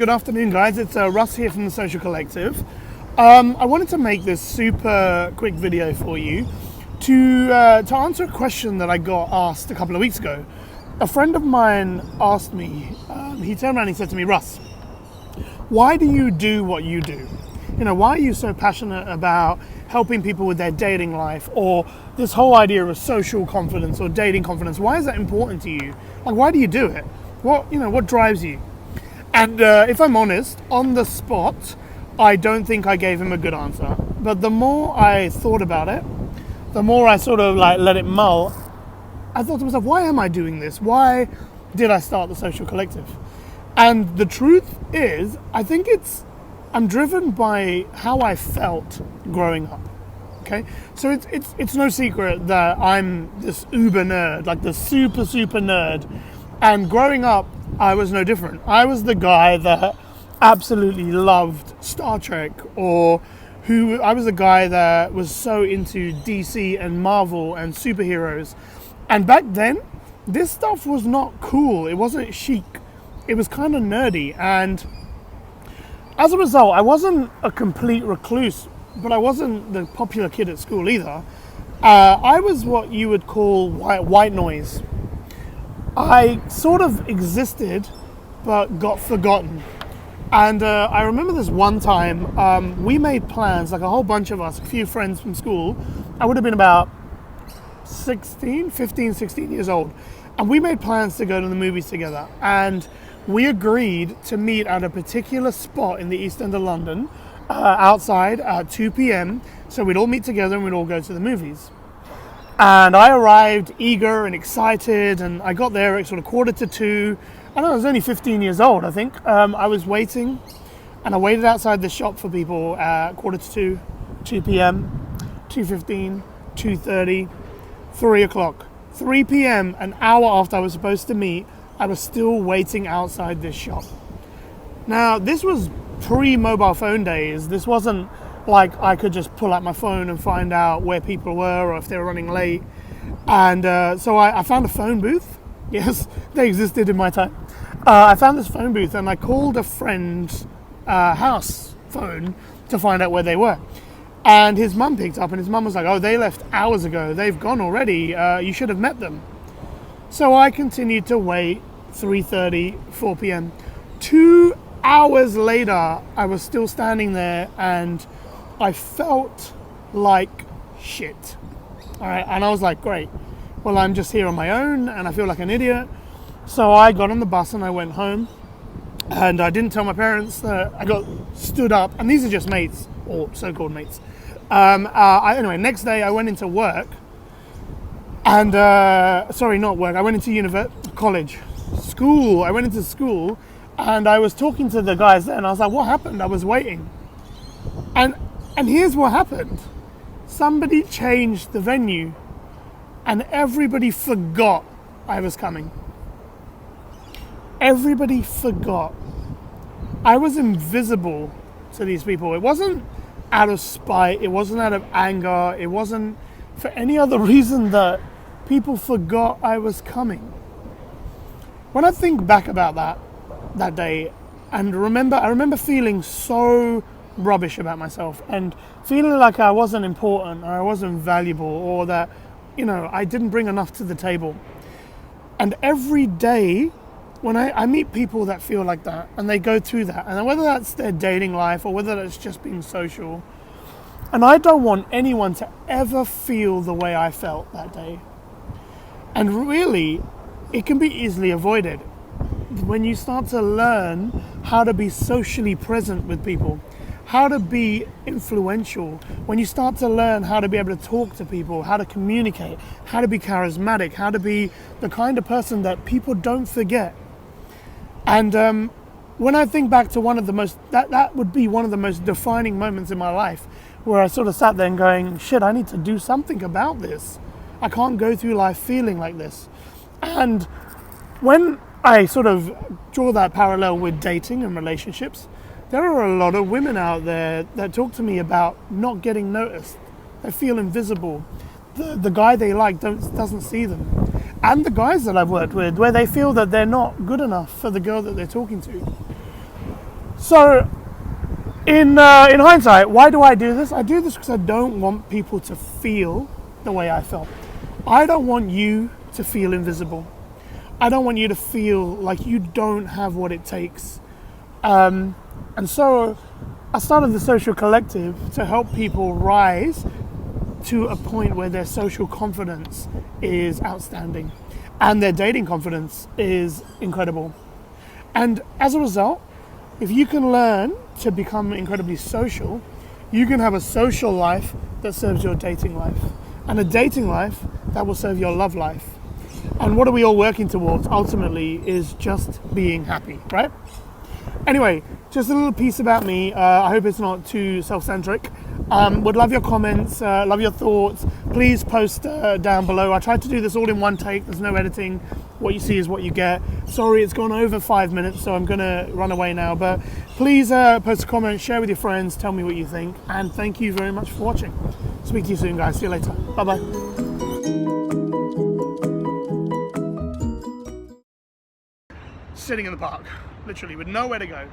Good afternoon, guys. It's Russ here from the Social Collective. I wanted to make this super quick video for you to answer a question that I got asked a couple of weeks ago. A friend of mine asked me, he turned around and he said to me, Russ, why do you do what you do? You know, why are you so passionate about helping people with their dating life, or this whole idea of social confidence or dating confidence? Why is that important to you? Like, why do you do it? What drives you? And if I'm honest, on the spot, I don't think I gave him a good answer. But the more I thought about it, the more I sort of like let it mull, I thought to myself, why am I doing this? Why did I start the Social Collective? And the truth is, I think I'm driven by how I felt growing up. Okay, so it's no secret that I'm this uber nerd, like the super nerd. And growing up, I was no different. I was the guy that absolutely loved Star Trek, I was the guy that was so into DC and Marvel and superheroes. And back then, this stuff was not cool. It wasn't chic. It was kind of nerdy. And as a result, I wasn't a complete recluse, but I wasn't the popular kid at school either. I was what you would call white noise. I sort of existed, but got forgotten. And I remember this one time, we made plans, like a whole bunch of us, a few friends from school. I would have been about 16 years old. And we made plans to go to the movies together. And we agreed to meet at a particular spot in the East End of London, outside at 2 p.m. So we'd all meet together and we'd all go to the movies. And I arrived eager and excited, and I got there at sort of 1:45. I was only 15 years old, I think. I was waiting, and I waited outside the shop for people at 1:45, 2 p.m., 2:15, 2:30, 3 o'clock. 3 p.m., an hour after I was supposed to meet, I was still waiting outside this shop. Now, this was pre-mobile phone days. This wasn't like I could just pull out my phone and find out where people were or if they were running late. And so I found a phone booth. Yes, they existed in my time. I found this phone booth and I called a friend's house phone to find out where they were. And his mum picked up, and his mum was like, oh, they left hours ago. They've gone already. You should have met them. So I continued to wait, 3:30, 4 p.m. 2 hours later, I was still standing there and I felt like shit. All right, and I was like, great. Well, I'm just here on my own and I feel like an idiot. So I got on the bus and I went home, and I didn't tell my parents that I got stood up. And these are just mates, or so-called mates. Anyway, next day I went into work, and not work. I went into college, school. I went into school, and I was talking to the guys there, and I was like, "What happened?" I was waiting, and here's what happened. Somebody changed the venue, and everybody forgot I was coming. Everybody forgot. I was invisible to these people. It wasn't out of spite. It wasn't out of anger. It wasn't for any other reason that people forgot I was coming. When I think back about that day, and I remember feeling so rubbish about myself and feeling like I wasn't important or I wasn't valuable, or that, I didn't bring enough to the table. And every day when I meet people that feel like that and they go through that, and whether that's their dating life or whether that's just being social, and I don't want anyone to ever feel the way I felt that day. And really, it can be easily avoided when you start to learn how to be socially present with people, how to be influential, when you start to learn how to be able to talk to people, how to communicate, how to be charismatic, how to be the kind of person that people don't forget. And when I think back to that would be one of the most defining moments in my life, where I sort of sat there and going, shit, I need to do something about this. I can't go through life feeling like this. And when I sort of draw that parallel with dating and relationships, there are a lot of women out there that talk to me about not getting noticed. They feel invisible. The guy they like doesn't see them. And the guys that I've worked with, where they feel that they're not good enough for the girl that they're talking to. So, in hindsight, why do I do this? I do this because I don't want people to feel the way I felt. I don't want you to feel invisible. I don't want you to feel like you don't have what it takes. And so I started the Social Collective to help people rise to a point where their social confidence is outstanding and their dating confidence is incredible. And as a result, if you can learn to become incredibly social, you can have a social life that serves your dating life, and a dating life that will serve your love life. And what are we all working towards ultimately is just being happy, right? Anyway, just a little piece about me. I hope it's not too self-centric. Would love your comments, love your thoughts. Please post down below. I tried to do this all in one take. There's no editing. What you see is what you get. Sorry, it's gone over 5 minutes, so I'm gonna run away now. But please post a comment, share with your friends, tell me what you think. And thank you very much for watching. Speak to you soon, guys. See you later. Bye-bye. Sitting in the park, literally, with nowhere to go.